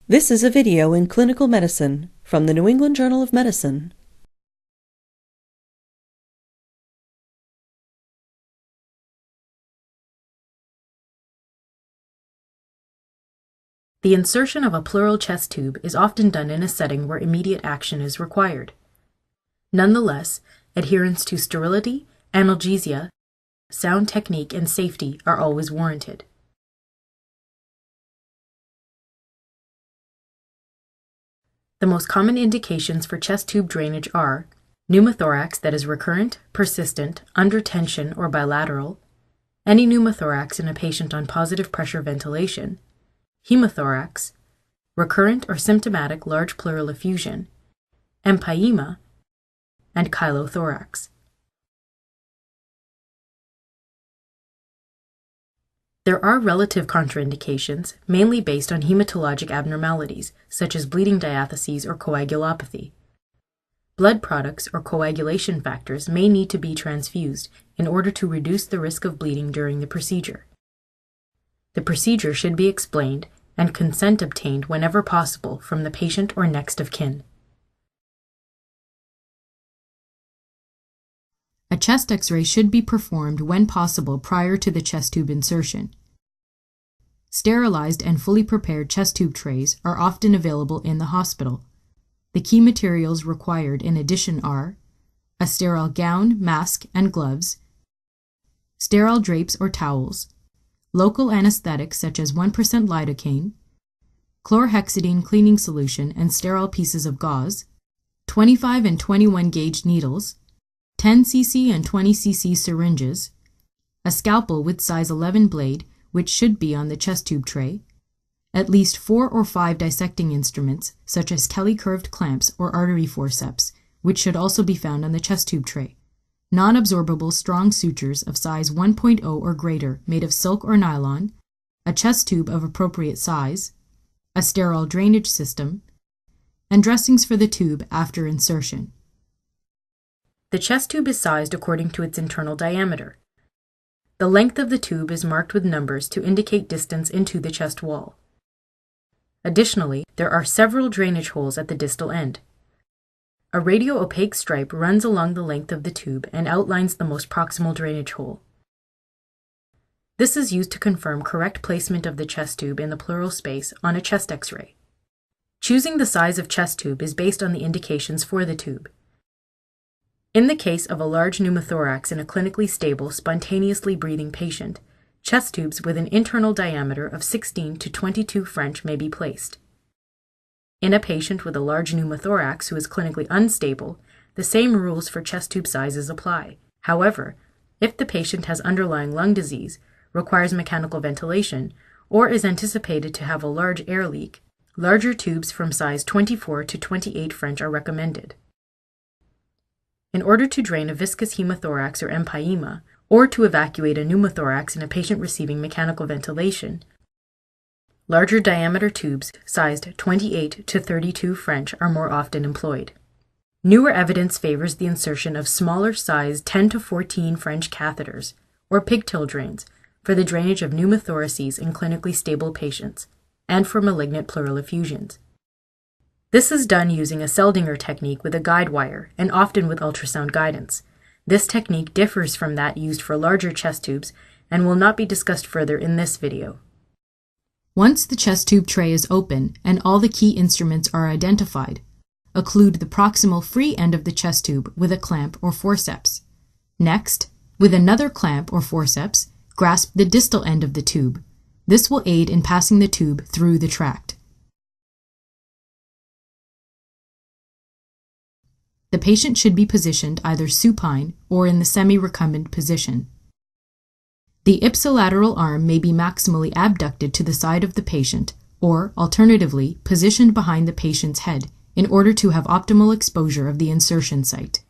This is a video in clinical medicine from the New England Journal of Medicine. The insertion of a pleural chest tube is often done in a setting where immediate action is required. Nonetheless, adherence to sterility, analgesia, sound technique, and safety are always warranted. The most common indications for chest tube drainage are pneumothorax that is recurrent, persistent, under tension, or bilateral, any pneumothorax in a patient on positive pressure ventilation, hemothorax, recurrent or symptomatic large pleural effusion, empyema, and chylothorax. There are relative contraindications, mainly based on hematologic abnormalities, such as bleeding diatheses or coagulopathy. Blood products or coagulation factors may need to be transfused in order to reduce the risk of bleeding during the procedure. The procedure should be explained and consent obtained whenever possible from the patient or next of kin. A chest X-ray should be performed when possible prior to the chest tube insertion. Sterilized and fully prepared chest tube trays are often available in the hospital. The key materials required in addition are a sterile gown, mask, and gloves, sterile drapes or towels, local anesthetics such as 1% lidocaine, chlorhexidine cleaning solution and sterile pieces of gauze, 25 and 21 gauge needles, 10 cc and 20 cc syringes, a scalpel with size 11 blade, which should be on the chest tube tray, at least 4 or 5 dissecting instruments, such as Kelly curved clamps or artery forceps, which should also be found on the chest tube tray, non-absorbable strong sutures of size 1.0 or greater made of silk or nylon, a chest tube of appropriate size, a sterile drainage system, and dressings for the tube after insertion. The chest tube is sized according to its internal diameter. The length of the tube is marked with numbers to indicate distance into the chest wall. Additionally, there are several drainage holes at the distal end. A radio-opaque stripe runs along the length of the tube and outlines the most proximal drainage hole. This is used to confirm correct placement of the chest tube in the pleural space on a chest X-ray. Choosing the size of chest tube is based on the indications for the tube. In the case of a large pneumothorax in a clinically stable, spontaneously breathing patient, chest tubes with an internal diameter of 16 to 22 French may be placed. In a patient with a large pneumothorax who is clinically unstable, the same rules for chest tube sizes apply. However, if the patient has underlying lung disease, requires mechanical ventilation, or is anticipated to have a large air leak, larger tubes from size 24 to 28 French are recommended. In order to drain a viscous hemothorax or empyema, or to evacuate a pneumothorax in a patient receiving mechanical ventilation, larger diameter tubes sized 28 to 32 French are more often employed. Newer evidence favors the insertion of smaller sized 10 to 14 French catheters, or pigtail drains, for the drainage of pneumothoraces in clinically stable patients, and for malignant pleural effusions. This is done using a Seldinger technique with a guide wire and often with ultrasound guidance. This technique differs from that used for larger chest tubes and will not be discussed further in this video. Once the chest tube tray is open and all the key instruments are identified, occlude the proximal free end of the chest tube with a clamp or forceps. Next, with another clamp or forceps, grasp the distal end of the tube. This will aid in passing the tube through the tract. The patient should be positioned either supine or in the semi-recumbent position. The ipsilateral arm may be maximally abducted to the side of the patient, or, alternatively, positioned behind the patient's head in order to have optimal exposure of the insertion site.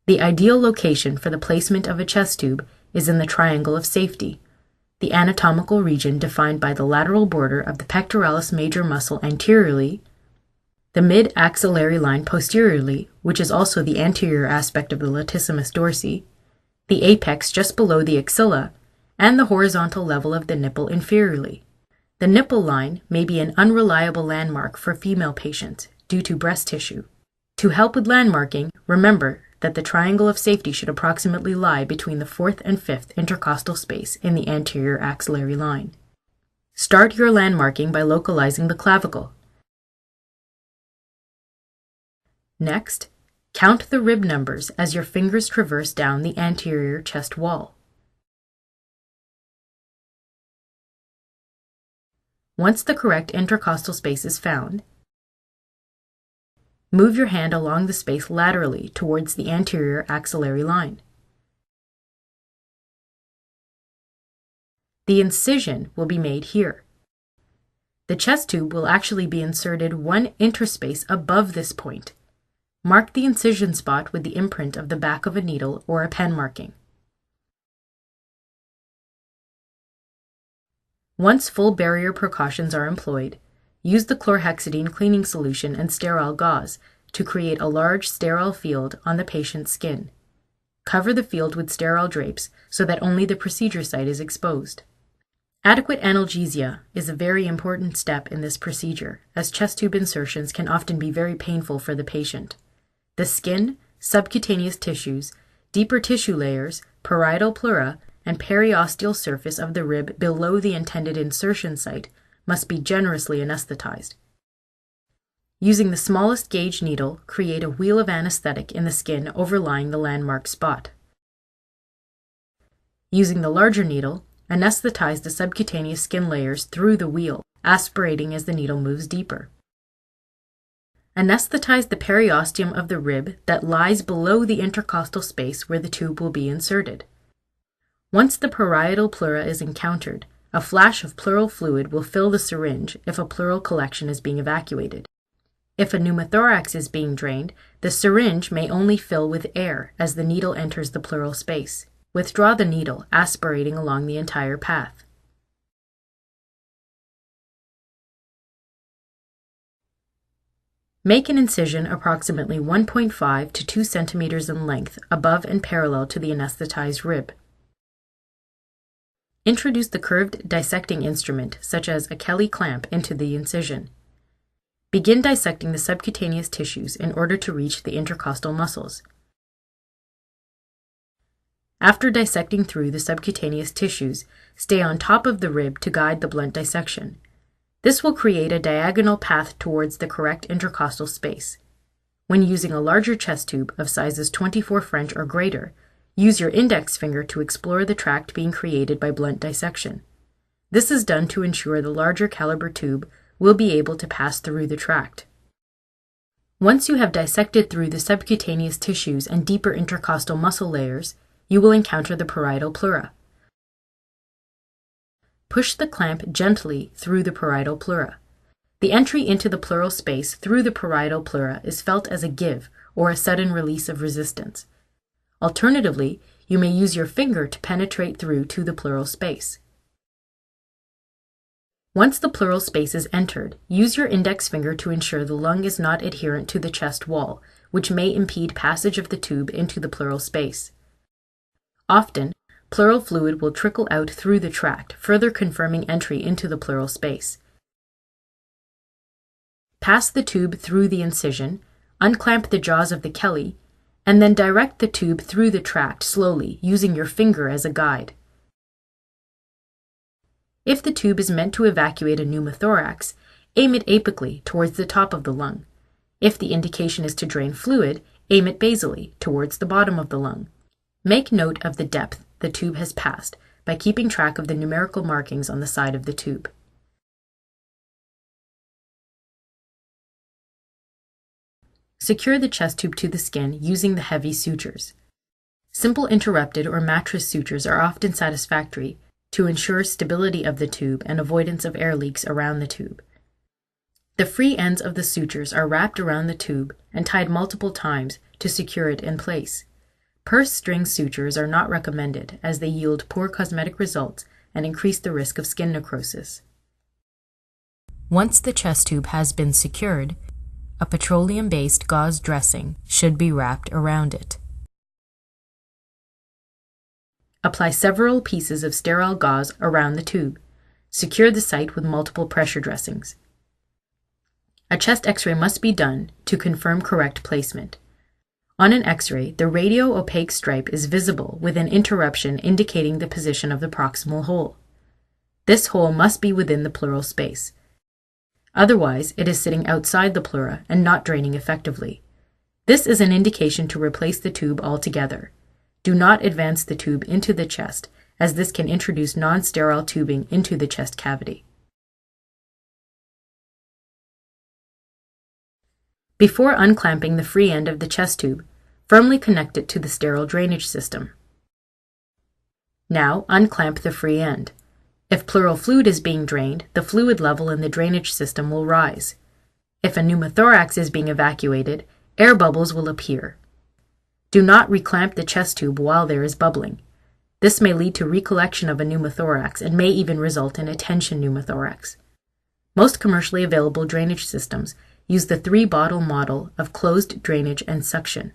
The ideal location for the placement of a chest tube is in the triangle of safety, the anatomical region defined by the lateral border of the pectoralis major muscle anteriorly, the mid-axillary line posteriorly, which is also the anterior aspect of the latissimus dorsi, the apex just below the axilla, and the horizontal level of the nipple inferiorly. The nipple line may be an unreliable landmark for female patients due to breast tissue. To help with landmarking, remember that the triangle of safety should approximately lie between the 4th and 5th intercostal space in the anterior axillary line. Start your landmarking by localizing the clavicle. Next, count the rib numbers as your fingers traverse down the anterior chest wall. Once the correct intercostal space is found, move your hand along the space laterally towards the anterior axillary line. The incision will be made here. The chest tube will actually be inserted 1 interspace above this point. Mark the incision spot with the imprint of the back of a needle or a pen marking. Once full barrier precautions are employed, use the chlorhexidine cleaning solution and sterile gauze to create a large sterile field on the patient's skin. Cover the field with sterile drapes so that only the procedure site is exposed. Adequate analgesia is a very important step in this procedure, as chest tube insertions can often be very painful for the patient. The skin, subcutaneous tissues, deeper tissue layers, parietal pleura, and periosteal surface of the rib below the intended insertion site must be generously anesthetized. Using the smallest gauge needle, create a wheel of anesthetic in the skin overlying the landmark spot. Using the larger needle, anesthetize the subcutaneous skin layers through the wheel, aspirating as the needle moves deeper. Anesthetize the periosteum of the rib that lies below the intercostal space where the tube will be inserted. Once the parietal pleura is encountered, a flash of pleural fluid will fill the syringe if a pleural collection is being evacuated. If a pneumothorax is being drained, the syringe may only fill with air as the needle enters the pleural space. Withdraw the needle, aspirating along the entire path. Make an incision approximately 1.5 to 2 centimeters in length above and parallel to the anesthetized rib. Introduce the curved dissecting instrument, such as a Kelly clamp, into the incision. Begin dissecting the subcutaneous tissues in order to reach the intercostal muscles. After dissecting through the subcutaneous tissues, stay on top of the rib to guide the blunt dissection. This will create a diagonal path towards the correct intercostal space. When using a larger chest tube of sizes 24 French or greater, use your index finger to explore the tract being created by blunt dissection. This is done to ensure the larger caliber tube will be able to pass through the tract. Once you have dissected through the subcutaneous tissues and deeper intercostal muscle layers, you will encounter the parietal pleura. Push the clamp gently through the parietal pleura. The entry into the pleural space through the parietal pleura is felt as a give or a sudden release of resistance. Alternatively, you may use your finger to penetrate through to the pleural space. Once the pleural space is entered, use your index finger to ensure the lung is not adherent to the chest wall, which may impede passage of the tube into the pleural space. Often, pleural fluid will trickle out through the tract, further confirming entry into the pleural space. Pass the tube through the incision, unclamp the jaws of the Kelly, and then direct the tube through the tract slowly, using your finger as a guide. If the tube is meant to evacuate a pneumothorax, aim it apically towards the top of the lung. If the indication is to drain fluid, aim it basally towards the bottom of the lung. Make note of the depth the tube has passed by keeping track of the numerical markings on the side of the tube. Secure the chest tube to the skin using the heavy sutures. Simple interrupted or mattress sutures are often satisfactory to ensure stability of the tube and avoidance of air leaks around the tube. The free ends of the sutures are wrapped around the tube and tied multiple times to secure it in place. Purse string sutures are not recommended as they yield poor cosmetic results and increase the risk of skin necrosis. Once the chest tube has been secured, a petroleum-based gauze dressing should be wrapped around it. Apply several pieces of sterile gauze around the tube. Secure the site with multiple pressure dressings. A chest X-ray must be done to confirm correct placement. On an X-ray, the radio-opaque stripe is visible with an interruption indicating the position of the proximal hole. This hole must be within the pleural space. Otherwise, it is sitting outside the pleura and not draining effectively. This is an indication to replace the tube altogether. Do not advance the tube into the chest, as this can introduce non-sterile tubing into the chest cavity. Before unclamping the free end of the chest tube, firmly connect it to the sterile drainage system. Now unclamp the free end. If pleural fluid is being drained, the fluid level in the drainage system will rise. If a pneumothorax is being evacuated, air bubbles will appear. Do not reclamp the chest tube while there is bubbling. This may lead to recollection of a pneumothorax and may even result in a tension pneumothorax. Most commercially available drainage systems use the 3-bottle model of closed drainage and suction.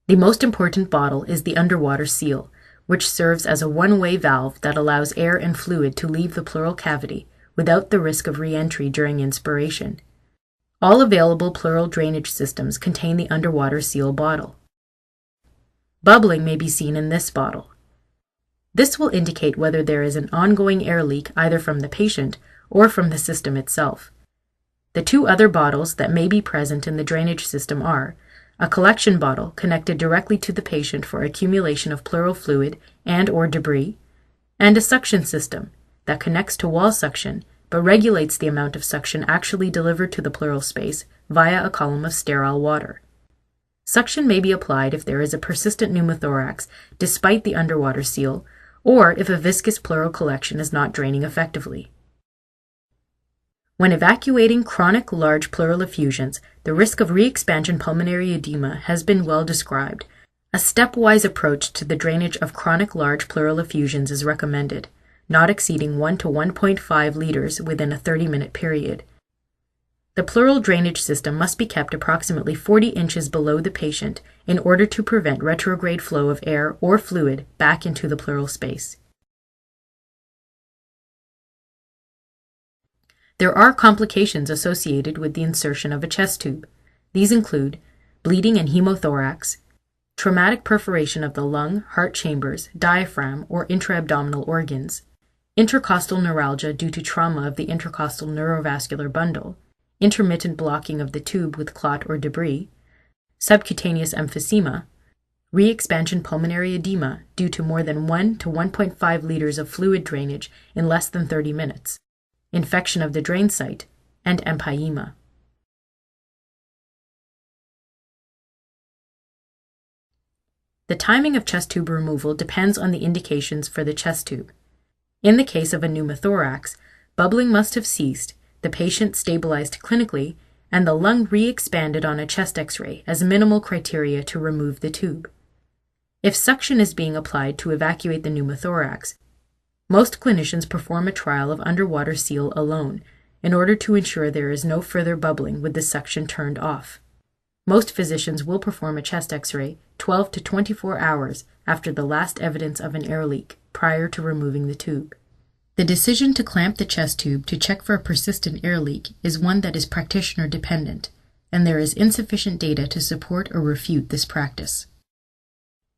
The most important bottle is the underwater seal, which serves as a one-way valve that allows air and fluid to leave the pleural cavity without the risk of re-entry during inspiration. All available pleural drainage systems contain the underwater seal bottle. Bubbling may be seen in this bottle. This will indicate whether there is an ongoing air leak either from the patient or from the system itself. The 2 other bottles that may be present in the drainage system are a collection bottle connected directly to the patient for accumulation of pleural fluid and/or debris, and a suction system that connects to wall suction but regulates the amount of suction actually delivered to the pleural space via a column of sterile water. Suction may be applied if there is a persistent pneumothorax despite the underwater seal, or if a viscous pleural collection is not draining effectively. When evacuating chronic large pleural effusions, the risk of re-expansion pulmonary edema has been well described. A stepwise approach to the drainage of chronic large pleural effusions is recommended, not exceeding 1 to 1.5 liters within a 30-minute period. The pleural drainage system must be kept approximately 40 inches below the patient in order to prevent retrograde flow of air or fluid back into the pleural space. There are complications associated with the insertion of a chest tube. These include bleeding and hemothorax, traumatic perforation of the lung, heart chambers, diaphragm, or intra-abdominal organs, intercostal neuralgia due to trauma of the intercostal neurovascular bundle, intermittent blocking of the tube with clot or debris, subcutaneous emphysema, re-expansion pulmonary edema due to more than 1 to 1.5 liters of fluid drainage in less than 30 minutes, infection of the drain site, and empyema. The timing of chest tube removal depends on the indications for the chest tube. In the case of a pneumothorax, bubbling must have ceased, the patient stabilized clinically, and the lung re-expanded on a chest X-ray as minimal criteria to remove the tube. If suction is being applied to evacuate the pneumothorax, most clinicians perform a trial of underwater seal alone in order to ensure there is no further bubbling with the suction turned off. Most physicians will perform a chest X-ray 12 to 24 hours after the last evidence of an air leak prior to removing the tube. The decision to clamp the chest tube to check for a persistent air leak is one that is practitioner dependent, and there is insufficient data to support or refute this practice.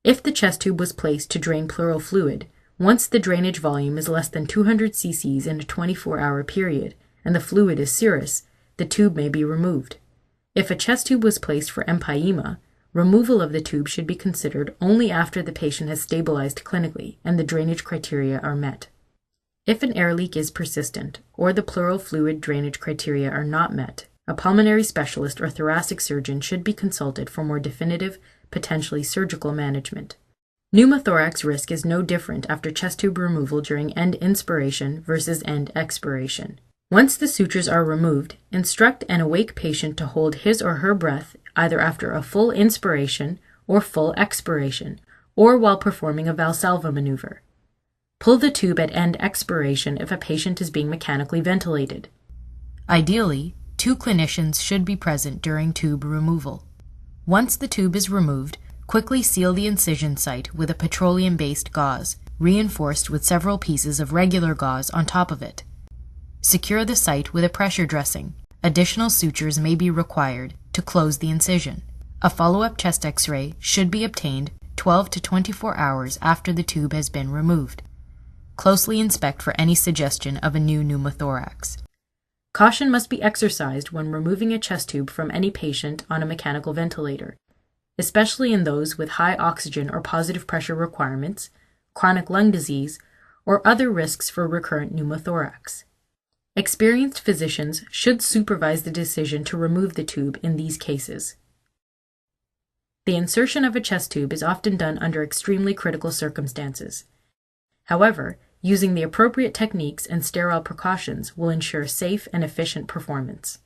If the chest tube was placed to drain pleural fluid, once the drainage volume is less than 200 cc's in a 24-hour period and the fluid is serous, the tube may be removed. If a chest tube was placed for empyema, removal of the tube should be considered only after the patient has stabilized clinically and the drainage criteria are met. If an air leak is persistent or the pleural fluid drainage criteria are not met, a pulmonary specialist or thoracic surgeon should be consulted for more definitive, potentially surgical management. Pneumothorax risk is no different after chest tube removal during end inspiration versus end expiration. Once the sutures are removed, instruct an awake patient to hold his or her breath either after a full inspiration or full expiration, or while performing a Valsalva maneuver. Pull the tube at end expiration if a patient is being mechanically ventilated. Ideally, 2 clinicians should be present during tube removal. Once the tube is removed, quickly seal the incision site with a petroleum-based gauze, reinforced with several pieces of regular gauze on top of it. Secure the site with a pressure dressing. Additional sutures may be required to close the incision. A follow-up chest X-ray should be obtained 12 to 24 hours after the tube has been removed. Closely inspect for any suggestion of a new pneumothorax. Caution must be exercised when removing a chest tube from any patient on a mechanical ventilator, especially in those with high oxygen or positive pressure requirements, chronic lung disease, or other risks for recurrent pneumothorax. Experienced physicians should supervise the decision to remove the tube in these cases. The insertion of a chest tube is often done under extremely critical circumstances. However, using the appropriate techniques and sterile precautions will ensure safe and efficient performance.